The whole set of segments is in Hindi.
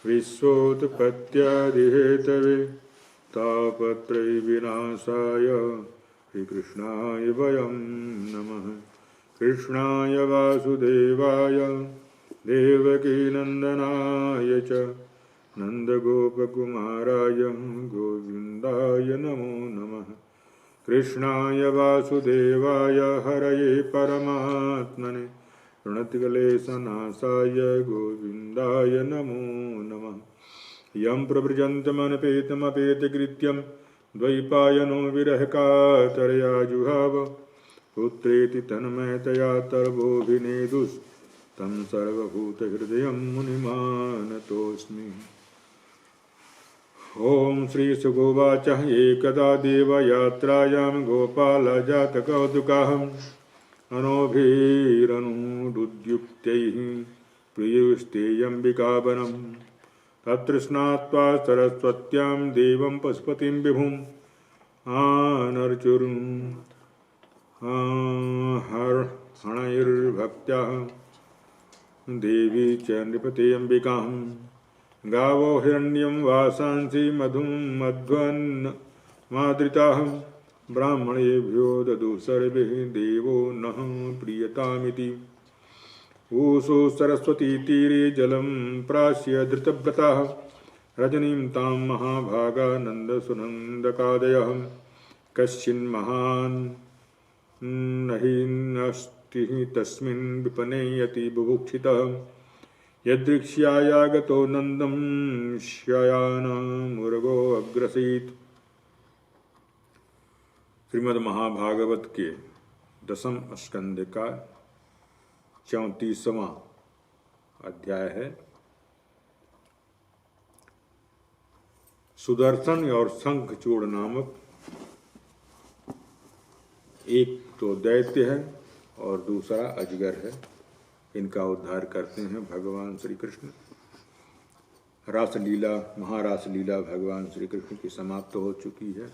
विश्वोत्पत्त्यादिहेतवे तापत्रयविनाशाय श्रीकृष्णाय वयं नमः। कृष्णाय वासुदेवाय देवकीनन्दनाय च नन्दगोपकुमाराय गोविन्दाय नमो नमः। कृष्णाय वासुदेवाय हरये परमात्मने प्रणतिक्लेशनाशाय गोविन्दाय नमो नमः। यं प्रव्रजन्तमनपेतमपेतकृत्यं द्वैपायनो विरहकातरया जुहाव पुत्रेति तन्मयतया तर्वोऽभिनेदुस्तं सर्वभूतहृदयं मुनिमानतोऽस्मि। ॐ श्रीशुकोवाच एकदा देवयात्रायां गोपालजातकौतुकः अनोभिरनुदुद्युक्तैः प्रियस्तेऽम्बिकावनं तत्र स्नात्वा सरस्वत्यां देवं पशुपतिं विभुम् हणैर्भक्त्या देवी च नृपते अम्बिकां गावो हिरण्यं वासांसि मधुं मध्वन्मादृताः ब्राह्मणेभ्यो ददु सर्वे देवो नः प्रीयतामिति। ऊषु सरस्वती तीरे जलं प्राश्य धृतव्रताः रजनीं तां महाभागानन्दसुनन्दकादयः कश्चिन्महान् नहिन्नस्ति तस्मिन् विपणे यति बुभुक्षितः यदृक्ष्यायागतो नन्दं शयानमुर्गो अग्रसीत्। श्रीमद् महाभागवत के 10वें स्कंद का 34वां अध्याय है। सुदर्शन और शंखचूड़ नामक एक तो दैत्य है और दूसरा अजगर है। इनका उद्धार करते हैं भगवान श्री कृष्ण। रासलीला महारासलीला भगवान श्री कृष्ण की समाप्त हो चुकी है।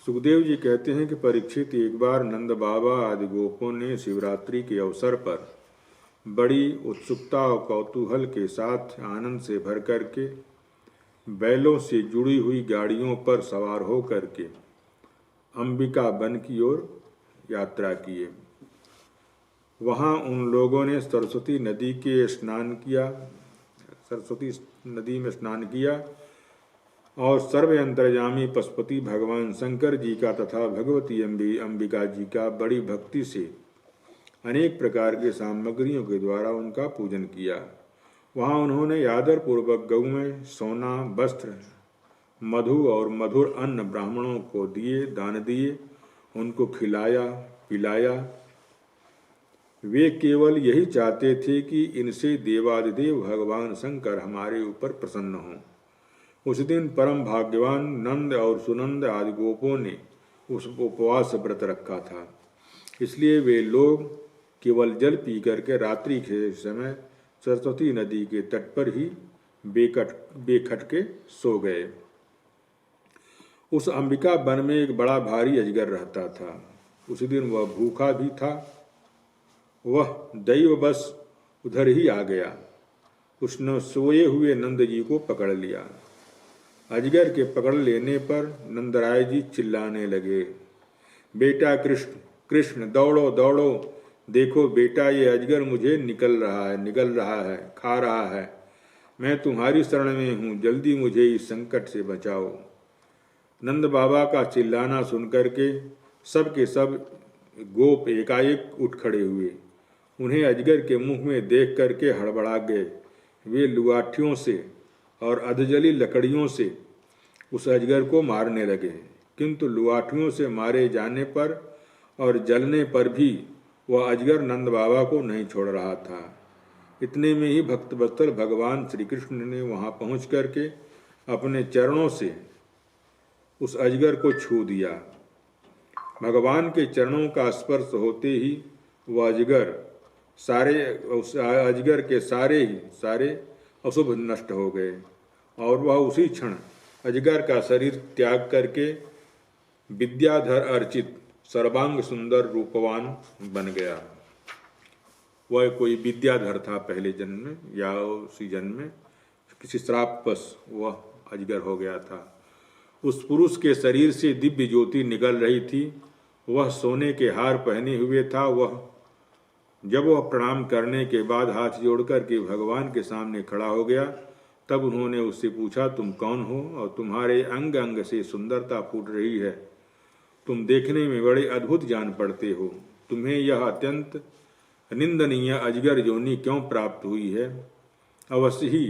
सुखदेव जी कहते हैं कि परीक्षित, एक बार नंद बाबा आदि गोपों ने शिवरात्रि के अवसर पर बड़ी उत्सुकता और कौतूहल के साथ आनंद से भर करके बैलों से जुड़ी हुई गाड़ियों पर सवार हो करके अंबिका वन की ओर यात्रा किए। वहाँ उन लोगों ने सरस्वती नदी में स्नान किया और सर्व अंतर्यामी पशुपति भगवान शंकर जी का तथा भगवती अंबिका जी का बड़ी भक्ति से अनेक प्रकार के सामग्रियों के द्वारा उनका पूजन किया। वहाँ उन्होंने आदर पूर्वक गऊ में सोना, वस्त्र, मधु और मधुर अन्न ब्राह्मणों को दान दिए, उनको खिलाया पिलाया। वे केवल यही चाहते थे कि इनसे देवादिदेव भगवान शंकर हमारे ऊपर प्रसन्न हों। उस दिन परम भाग्यवान नंद और सुनंद आदि गोपों ने उस उपवास व्रत रखा था, इसलिए वे लोग केवल जल पी करके रात्रि के समय सरस्वती नदी के तट पर ही बेखटके सो गए। उस अंबिका वन में एक बड़ा भारी अजगर रहता था। उस दिन वह भूखा भी था। वह दैववश उधर ही आ गया। उसने सोए हुए नंद जी को पकड़ लिया। अजगर के पकड़ लेने पर नंदराय जी चिल्लाने लगे, बेटा कृष्ण कृष्ण, दौड़ो दौड़ो, देखो बेटा, ये अजगर मुझे निगल रहा है, खा रहा है। मैं तुम्हारी शरण में हूँ, जल्दी मुझे इस संकट से बचाओ। नंद बाबा का चिल्लाना सुनकर के सब के सब गोप एकाएक उठ खड़े हुए। उन्हें अजगर के मुंह में देख करके हड़बड़ा गए। वे लुआठियों से और अधजली लकड़ियों से उस अजगर को मारने लगे, किंतु लुआठियों से मारे जाने पर और जलने पर भी वह अजगर नंद बाबा को नहीं छोड़ रहा था। इतने में ही भक्तवत्सल भगवान श्री कृष्ण ने वहां पहुंच करके अपने चरणों से उस अजगर को छू दिया। भगवान के चरणों का स्पर्श होते ही वह अजगर के सारे अशुभ नष्ट हो गए और वह उसी क्षण अजगर का शरीर त्याग करके विद्याधर अर्चित सर्वांग सुंदर रूपवान बन गया। वह कोई विद्याधर था पहले जन्म में या उसी जन्म में, किसी श्रापवश वह अजगर हो गया था। उस पुरुष के शरीर से दिव्य ज्योति निकल रही थी। वह सोने के हार पहने हुए था। जब वह प्रणाम करने के बाद हाथ जोड़कर के भगवान के सामने खड़ा हो गया, तब उन्होंने उससे पूछा, तुम कौन हो और तुम्हारे अंग अंग से सुंदरता फूट रही है। तुम देखने में बड़े अद्भुत जान पड़ते हो। तुम्हें यह अत्यंत निंदनीय अजगर योनि क्यों प्राप्त हुई है? अवश्य ही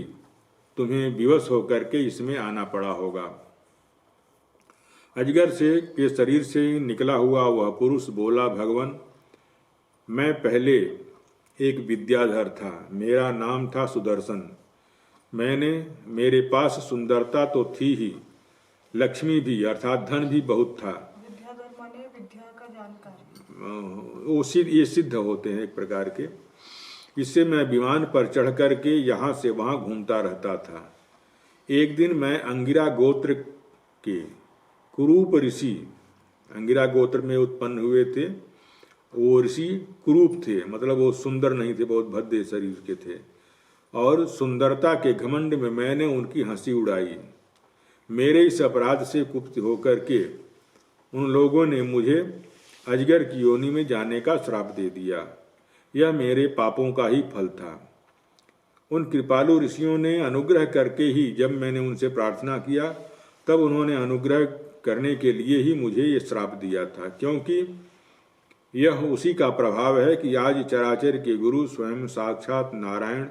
तुम्हें विवश होकर के इसमें आना पड़ा होगा। अजगर के शरीर से निकला हुआ वह पुरुष बोला, भगवान, मैं पहले एक विद्याधर था। मेरा नाम था सुदर्शन। मेरे पास सुंदरता तो थी ही, लक्ष्मी भी अर्थात धन भी बहुत था। विद्याधर माने विद्या का जानकार। ये सिद्ध होते हैं एक प्रकार के। इससे मैं विमान पर चढ़ कर के यहाँ से वहाँ घूमता रहता था। एक दिन मैं अंगिरा गोत्र के कुरूप ऋषि, अंगिरा गोत्र में उत्पन्न हुए थे, वो ऋषि कुरूप थे, मतलब वो सुंदर नहीं थे, बहुत भद्दे शरीर के थे, और सुंदरता के घमंड में मैंने उनकी हंसी उड़ाई। मेरे इस अपराध से कुपित होकर के उन लोगों ने मुझे अजगर की योनि में जाने का श्राप दे दिया। यह मेरे पापों का ही फल था। उन कृपालु ऋषियों ने अनुग्रह करके ही जब मैंने उनसे प्रार्थना किया, तब उन्होंने अनुग्रह करने के लिए ही मुझे ये श्राप दिया था, क्योंकि यह उसी का प्रभाव है कि आज चराचर के गुरु स्वयं साक्षात नारायण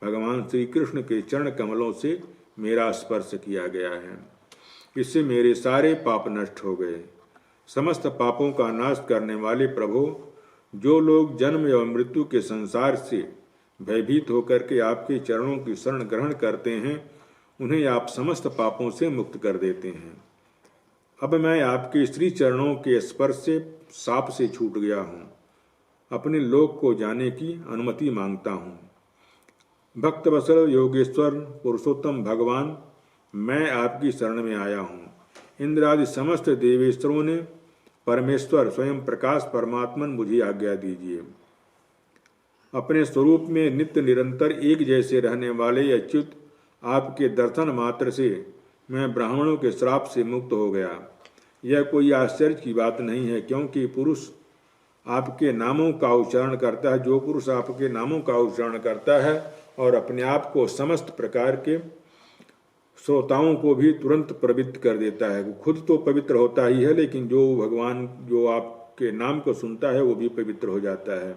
भगवान श्री कृष्ण के चरण कमलों से मेरा स्पर्श किया गया है। इससे मेरे सारे पाप नष्ट हो गए। समस्त पापों का नाश करने वाले प्रभु, जो लोग जन्म एवं मृत्यु के संसार से भयभीत होकर के आपके चरणों की शरण ग्रहण करते हैं, उन्हें आप समस्त पापों से मुक्त कर देते हैं। अब मैं आपके श्री चरणों के स्पर्श से साप से छूट गया हूँ। अपने लोक को जाने की अनुमति मांगता हूँ। भक्तवत्सल योगेश्वर पुरुषोत्तम भगवान, मैं आपकी शरण में आया हूँ। इंद्र आदि समस्त देवेश्वरों ने परमेश्वर स्वयं प्रकाश परमात्मन मुझे आज्ञा दीजिए। अपने स्वरूप में नित्य निरंतर एक जैसे रहने वाले अच्युत, आपके दर्शन मात्र से मैं ब्राह्मणों के श्राप से मुक्त हो गया। यह कोई आश्चर्य की बात नहीं है, क्योंकि पुरुष आपके नामों का उच्चारण करता है। जो पुरुष आपके नामों का उच्चारण करता है और अपने आप को समस्त प्रकार के श्रोताओं को भी तुरंत पवित्र कर देता है। वो खुद तो पवित्र होता ही है, लेकिन जो आपके नाम को सुनता है वो भी पवित्र हो जाता है।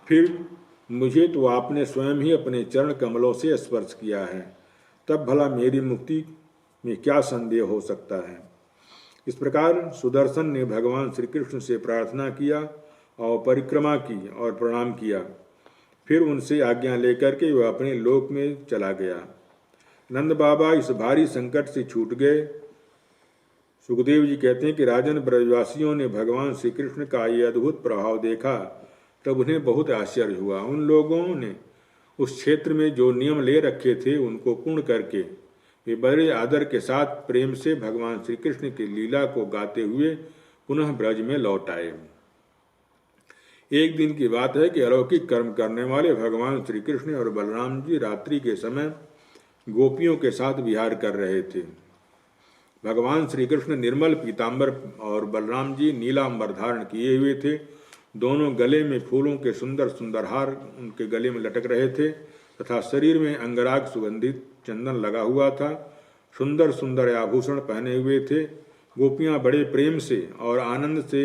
फिर मुझे तो आपने स्वयं ही अपने चरण कमलों से स्पर्श किया है, तब भला मेरी मुक्ति में क्या संदेह हो सकता है। इस प्रकार सुदर्शन ने भगवान श्री कृष्ण से प्रार्थना किया और परिक्रमा की और प्रणाम किया। फिर उनसे आज्ञा लेकर के वह अपने लोक में चला गया। नंद बाबा इस भारी संकट से छूट गए। सुखदेव जी कहते हैं कि राजन ब्रजवासियों ने भगवान श्री कृष्ण का ये अद्भुत प्रभाव देखा, तब उन्हें बहुत आश्चर्य हुआ। उन लोगों ने उस क्षेत्र में जो नियम ले रखे थे उनको पूर्ण करके वे बड़े आदर के साथ प्रेम से भगवान श्री कृष्ण की लीला को गाते हुए पुनः ब्रज में लौट आए। एक दिन की बात है कि अलौकिक कर्म करने वाले भगवान श्री कृष्ण और बलराम जी रात्रि के समय गोपियों के साथ विहार कर रहे थे। भगवान श्री कृष्ण निर्मल पीतांबर और बलराम जी नीला अंबर धारण किए हुए थे। दोनों गले में फूलों के सुंदर सुंदर हार उनके गले में लटक रहे थे तथा शरीर में अंगराग सुगंधित चंदन लगा हुआ था। सुंदर सुंदर आभूषण पहने हुए थे। गोपियां बड़े प्रेम से और आनंद से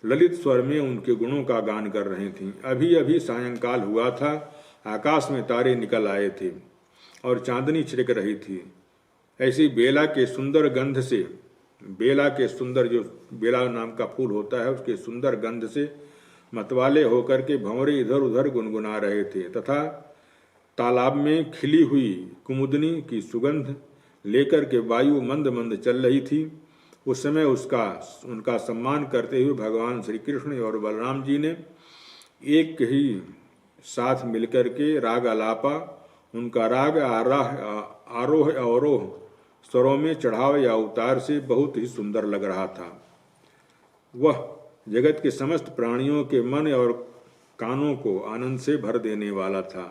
ललित स्वर में उनके गुणों का गान कर रही थीं। अभी अभी सायंकाल हुआ था। आकाश में तारे निकल आए थे और चांदनी छिड़क रही थी। ऐसी बेला के सुंदर गंध से, बेला के सुंदर जो बेला नाम का फूल होता है उसके सुंदर गंध से मतवाले होकर के भंवरे इधर उधर गुनगुना रहे थे तथा तालाब में खिली हुई कुमुदनी की सुगंध लेकर के वायु मंद मंद चल रही थी। उस समय उनका सम्मान करते हुए भगवान श्री कृष्ण और बलराम जी ने एक ही साथ मिलकर के राग आलापा, उनका राग आरोह अवरोह स्वरों में चढ़ाव या उतार से बहुत ही सुंदर लग रहा था। वह जगत के समस्त प्राणियों के मन और कानों को आनंद से भर देने वाला था।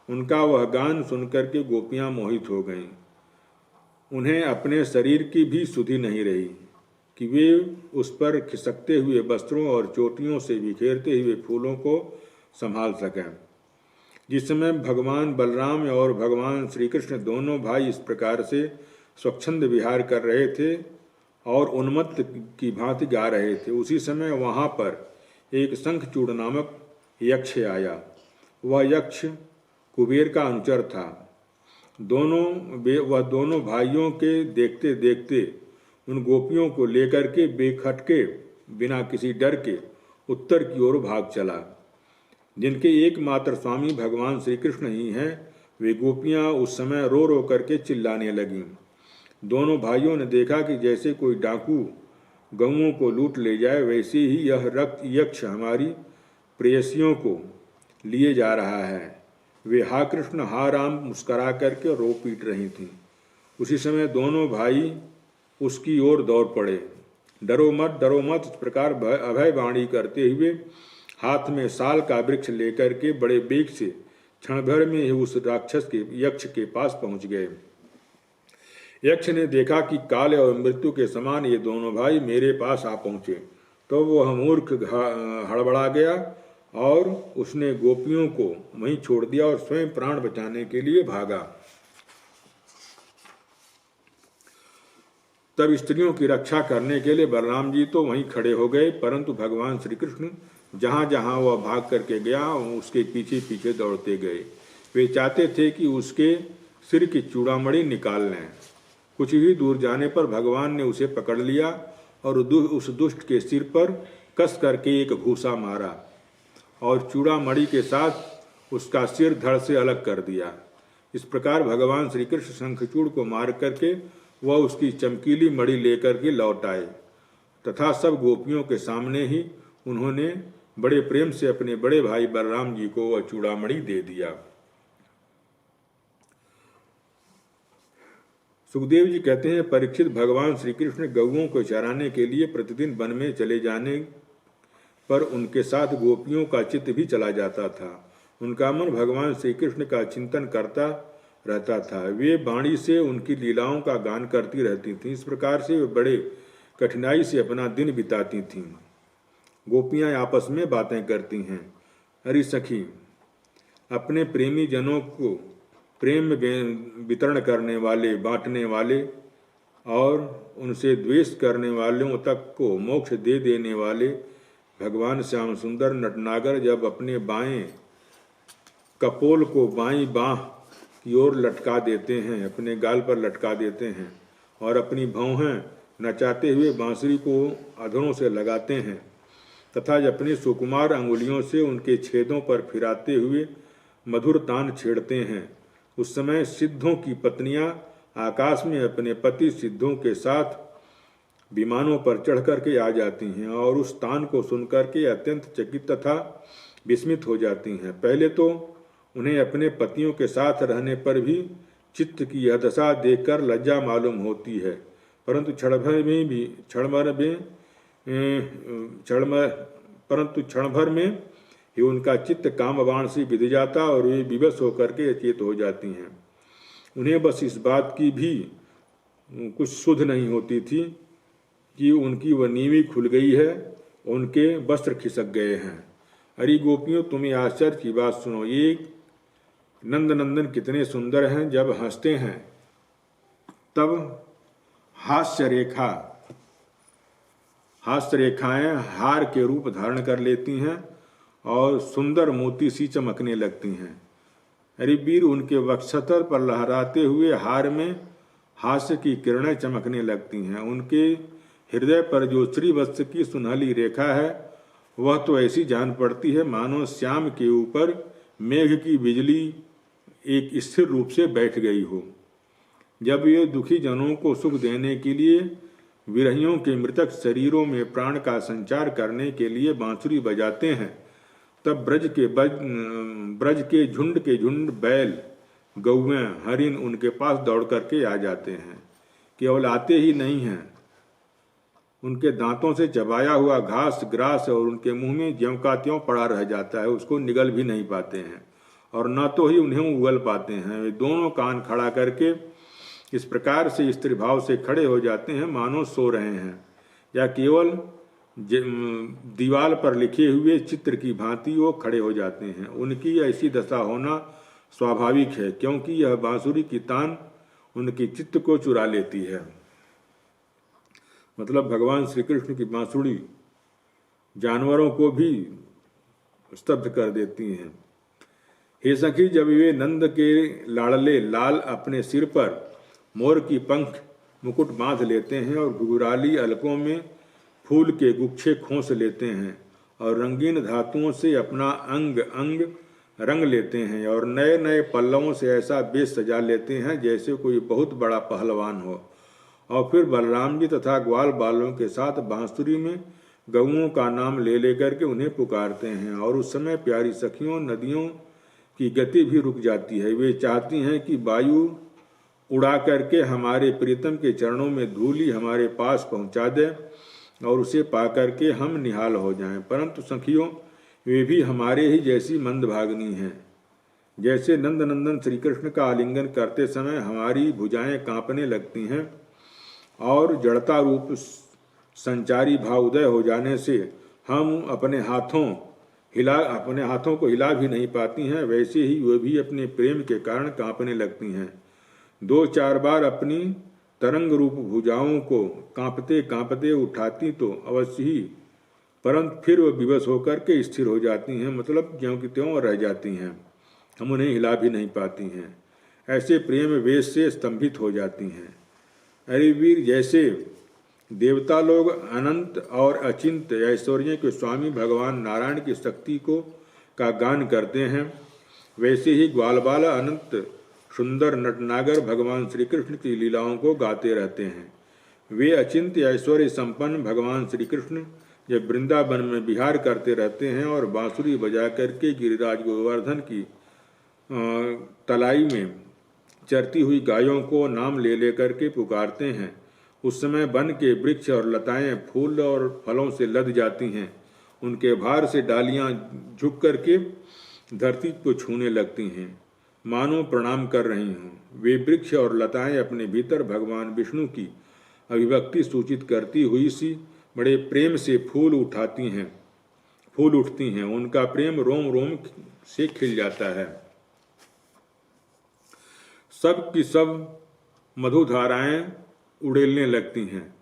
उनका वह गान सुनकर के गोपियां मोहित हो गईं। उन्हें अपने शरीर की भी सुधि नहीं रही कि वे उस पर खिसकते हुए वस्त्रों और चोटियों से बिखेरते हुए फूलों को संभाल सकें। जिस समय भगवान बलराम और भगवान श्री कृष्ण दोनों भाई इस प्रकार से स्वच्छंद विहार कर रहे थे और उन्मत्त की भांति गा रहे थे, उसी समय वहाँ पर एक शंखचूड़ नामक यक्ष आया। वह यक्ष कुबेर का अनुचर था। वह दोनों भाइयों के देखते देखते उन गोपियों को लेकर के बेखटके बिना किसी डर के उत्तर की ओर भाग चला। जिनके एकमात्र स्वामी भगवान श्री कृष्ण ही हैं, वे गोपियां उस समय रो रो करके चिल्लाने लगीं। दोनों भाइयों ने देखा कि जैसे कोई डाकू गऊओं को लूट ले जाए, वैसे ही यह रक्त यक्ष हमारी प्रेयसियों को लिए जा रहा है। वे हा कृष्ण हा राम मुस्करा करके रो पीट रही थीं। उसी समय दोनों भाई उसकी ओर दौड़ पड़े। डरो मत इस प्रकार अभय वाणी करते हुए हाथ में साल का वृक्ष लेकर के बड़े बेग से क्षण भर में ही उस राक्षस के यक्ष के पास पहुंच गए। यक्ष ने देखा कि काल और मृत्यु के समान ये दोनों भाई मेरे पास आ पहुंचे, तो वह मूर्ख हड़बड़ा गया और उसने गोपियों को वहीं छोड़ दिया और स्वयं प्राण बचाने के लिए भागा। तब स्त्रियों की रक्षा करने के लिए बलराम जी तो वहीं खड़े हो गए, परंतु भगवान श्री कृष्ण जहाँ जहाँ वह भाग करके गया उसके पीछे पीछे दौड़ते गए। वे चाहते थे कि उसके सिर की चूड़ामणि निकाल लें। कुछ ही दूर जाने पर भगवान ने उसे पकड़ लिया और उस दुष्ट के सिर पर कस करके एक घूसा मारा और चूड़ामणि के साथ उसका सिर धड़ से अलग कर दिया। इस प्रकार भगवान श्री कृष्ण शंखचूड़ को मार करके वह उसकी चमकीली मणि लेकर के लौट आए तथा सब गोपियों के सामने ही उन्होंने बड़े प्रेम से अपने बड़े भाई बलराम जी को वह चूड़ामणि दे दिया। सुखदेव जी कहते हैं, परीक्षित भगवान श्री कृष्ण गौओं को चराने के लिए प्रतिदिन वन में चले जाने पर उनके साथ गोपियों का चित्त भी चला जाता था। उनका मन भगवान श्री कृष्ण का चिंतन करता रहता था। वे वाणी से उनकी लीलाओं का गान करती रहती थीं। इस प्रकार से वे बड़े कठिनाई से अपना दिन बिताती थीं। गोपियां आपस में बातें करती हैं। अरे सखी, अपने प्रेमी जनों को प्रेम वितरण करने वाले, बांटने वाले और उनसे द्वेष करने वालों तक को मोक्ष दे देने वाले भगवान श्याम सुंदर नटनागर जब अपने बाएं कपोल को बाईं बाह की ओर लटका देते हैं, अपने गाल पर लटका देते हैं और अपनी भौहें नचाते हुए बांसुरी को अधरों से लगाते हैं तथा अपनी सुकुमार अंगुलियों से उनके छेदों पर फिराते हुए मधुर तान छेड़ते हैं, उस समय सिद्धों की पत्नियां आकाश में अपने पति सिद्धों के साथ विमानों पर चढ़ करके आ जाती हैं और उस तान को सुनकर के अत्यंत चकित तथा विस्मित हो जाती हैं। पहले तो उन्हें अपने पतियों के साथ रहने पर भी चित्त की यह दशा देखकर लज्जा मालूम होती है, परंतु क्षण भर में ही उनका चित्त कामबाण से विध जाता और वे विवश होकर के अचेत हो जाती हैं। उन्हें बस इस बात की भी कुछ सुध नहीं होती थी कि उनकी वह नीवी खुल गई है, उनके वस्त्र खिसक गए हैं। अरे गोपियों, तुम्हें आश्चर्य की बात सुनो, ये नंदनंदन कितने सुंदर हैं। जब हंसते हैं तब हास्य रेखाएं हार के रूप धारण कर लेती हैं और सुंदर मोती सी चमकने लगती हैं। अरे वीर, उनके वक्षस्थल पर लहराते हुए हार में हास्य की किरणें चमकने लगती हैं। उनके हृदय पर जो श्रीवत्स की सुनहली रेखा है वह तो ऐसी जान पड़ती है मानो श्याम के ऊपर मेघ की बिजली एक स्थिर रूप से बैठ गई हो। जब ये दुखी जनों को सुख देने के लिए विरहियों के मृतक शरीरों में प्राण का संचार करने के लिए बांसुरी बजाते हैं, तब ब्रज के झुंड बैल, गौएं, हरिन उनके पास दौड़ करके आ जाते हैं। केवल आते ही नहीं हैं, उनके दांतों से चबाया हुआ घास ग्रास और उनके मुंह में ज्यों का त्यों पड़ा रह जाता है, उसको निगल भी नहीं पाते हैं और न तो ही उन्हें उगल पाते हैं। वे दोनों कान खड़ा करके इस प्रकार से स्त्री भाव से खड़े हो जाते हैं मानो सो रहे हैं, या केवल दीवार पर लिखे हुए चित्र की भांति वो खड़े हो जाते हैं। उनकी ऐसी दशा होना स्वाभाविक है, क्योंकि यह बांसुरी की तान उनके चित्त को चुरा लेती है। मतलब भगवान श्री कृष्ण की बांसुरी जानवरों को भी स्तब्ध कर देती हैं। हे सखी, जब वे नंद के लाडले लाल अपने सिर पर मोर की पंख मुकुट बांध लेते हैं और घुघराली अलकों में फूल के गुच्छे खोस लेते हैं और रंगीन धातुओं से अपना अंग अंग रंग लेते हैं और नए नए पल्लवों से ऐसा बेश सजा लेते हैं जैसे कोई बहुत बड़ा पहलवान हो, और फिर बलराम जी तथा ग्वाल बालों के साथ बांसुरी में गऊओं का नाम ले लेकर के उन्हें पुकारते हैं। और उस समय प्यारी सखियों नदियों की गति भी रुक जाती है। वे चाहती हैं कि वायु उड़ा करके हमारे प्रीतम के चरणों में धूलि हमारे पास पहुंचा दे और उसे पा करके हम निहाल हो जाएं, परंतु सखियों वे भी हमारे ही जैसी मंदभागिनी हैं। जैसे नंद नंदन श्री कृष्ण का आलिंगन करते समय हमारी भुजाएं कांपने लगती हैं और जड़ता रूप संचारी भाव उदय हो जाने से हम अपने हाथों को हिला भी नहीं पाती हैं, वैसे ही वे भी अपने प्रेम के कारण कांपने लगती हैं। 2-4 बार अपनी तरंग रूप भुजाओं को कांपते कांपते उठाती तो अवश्य ही, परंतु फिर वह विवश होकर के स्थिर हो जाती हैं, मतलब ज्यों की त्यों रह जाती हैं, हम उन्हें हिला भी नहीं पाती हैं। ऐसे प्रेम वेश से स्तंभित हो जाती हैं। अरे वीर, जैसे देवता लोग अनंत और अचिंत ऐश्वर्य के स्वामी भगवान नारायण की शक्ति का गान करते हैं, वैसे ही ग्वालबाल अनंत सुंदर नटनागर भगवान श्री कृष्ण की लीलाओं को गाते रहते हैं। वे अचिंत्य ऐश्वर्य संपन्न भगवान श्री कृष्ण जब वृंदावन में विहार करते रहते हैं और बांसुरी बजा करके गिरिराज गोवर्धन की तलाई में चरती हुई गायों को नाम ले लेकर के पुकारते हैं, उस समय वन के वृक्ष और लताएं फूल और फलों से लद जाती हैं। उनके भार से डालियां झुक करके धरती को छूने लगती हैं, मानो प्रणाम कर रही हों। वे वृक्ष और लताएं अपने भीतर भगवान विष्णु की अभिव्यक्ति सूचित करती हुई सी बड़े प्रेम से फूल उठती हैं। उनका प्रेम रोम रोम से खिल जाता है। सब की सब मधुधाराएं उड़ेलने लगती हैं।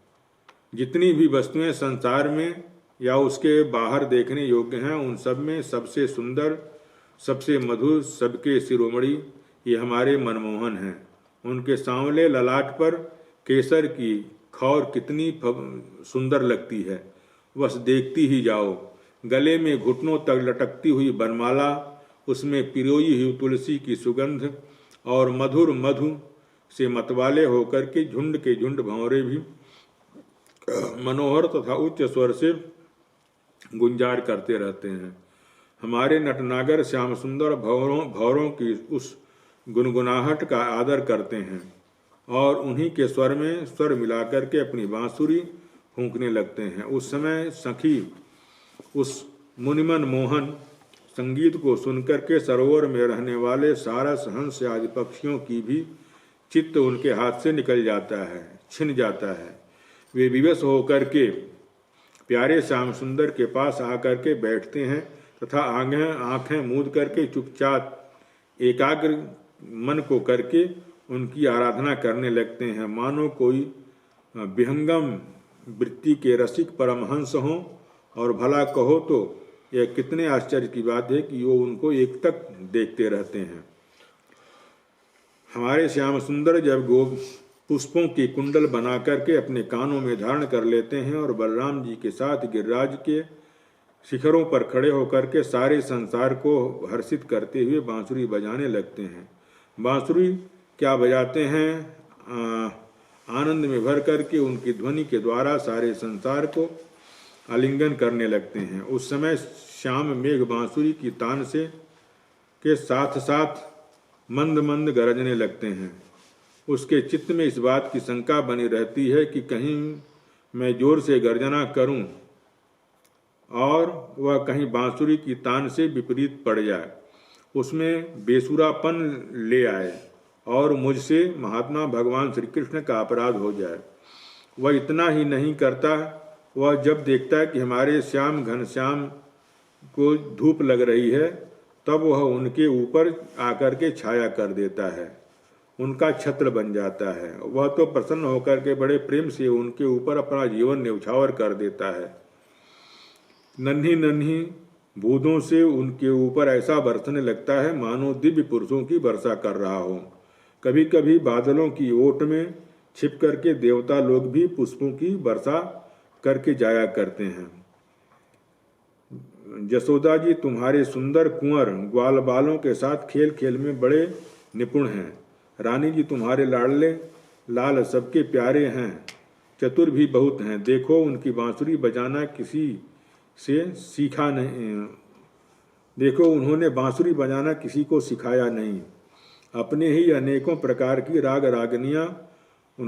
जितनी भी वस्तुएं संसार में या उसके बाहर देखने योग्य हैं, उन सब में सबसे सुंदर, सबसे मधुर, सबके शिरोमणि ये हमारे मनमोहन हैं। उनके सांवले ललाट पर केसर की खौर कितनी सुंदर लगती है, बस देखती ही जाओ। गले में घुटनों तक लटकती हुई बनमाला, उसमें पिरोई हुई तुलसी की सुगंध और मधुर मधु से मतवाले होकर के झुंड के झुंड भंवरे भी मनोहर तथा उच्च स्वर से गुंजार करते रहते हैं। हमारे नटनागर श्याम सुंदर भौरों की उस गुनगुनाहट का आदर करते हैं और उन्हीं के स्वर में स्वर मिलाकर के अपनी बांसुरी फूंकने लगते हैं। उस समय सखी उस मुनिमन मोहन संगीत को सुनकर के सरोवर में रहने वाले सारस हंस आदि पक्षियों की भी चित्त उनके हाथ से निकल जाता है, छिन जाता है। वे विवश होकर के प्यारे श्याम सुंदर के पास आकर के बैठते हैं तथा आंखें मूंद करके चुपचाप एकाग्र मन को करके उनकी आराधना करने लगते हैं, मानो कोई विहंगम वृत्ति के रसिक परमहंस हों। और भला कहो तो यह कितने आश्चर्य की बात है कि वो उनको एक तक देखते रहते हैं। हमारे श्याम सुंदर जब पुष्पों की कुंडल बना करके अपने कानों में धारण कर लेते हैं और बलराम जी के साथ गिरिराज के शिखरों पर खड़े होकर के सारे संसार को हर्षित करते हुए बांसुरी बजाने लगते हैं। बांसुरी क्या बजाते हैं, आनंद में भर करके उनकी ध्वनि के द्वारा सारे संसार को आलिंगन करने लगते हैं। उस समय श्याम मेघ बांसुरी की तान से के साथ साथ मंद मंद गरजने लगते हैं। उसके चित्त में इस बात की शंका बनी रहती है कि कहीं मैं जोर से गर्जना करूं और वह कहीं बांसुरी की तान से विपरीत पड़ जाए, उसमें बेसुरापन ले आए और मुझसे महात्मा भगवान श्री कृष्ण का अपराध हो जाए। वह इतना ही नहीं करता, वह जब देखता है कि हमारे श्याम घनश्याम को धूप लग रही है, तब वह उनके ऊपर आकर के छाया कर देता है, उनका छत्र बन जाता है। वह तो प्रसन्न होकर के बड़े प्रेम से उनके ऊपर अपना जीवन न्यौछावर कर देता है। नन्ही नन्ही बूंदों से उनके ऊपर ऐसा बरसने लगता है मानो दिव्य पुरुषों की वर्षा कर रहा हो। कभी कभी बादलों की ओट में छिप करके देवता लोग भी पुष्पों की वर्षा करके जाया करते हैं। जसोदा जी तुम्हारे सुंदर कुंवर ग्वाल बालों के साथ खेल खेल में बड़े निपुण हैं। रानी जी तुम्हारे लाडले लाल सबके प्यारे हैं, चतुर भी बहुत हैं। देखो उनकी बांसुरी बजाना किसी से सीखा नहीं, देखो उन्होंने बांसुरी बजाना किसी को सिखाया नहीं, अपने ही अनेकों प्रकार की राग रागनियाँ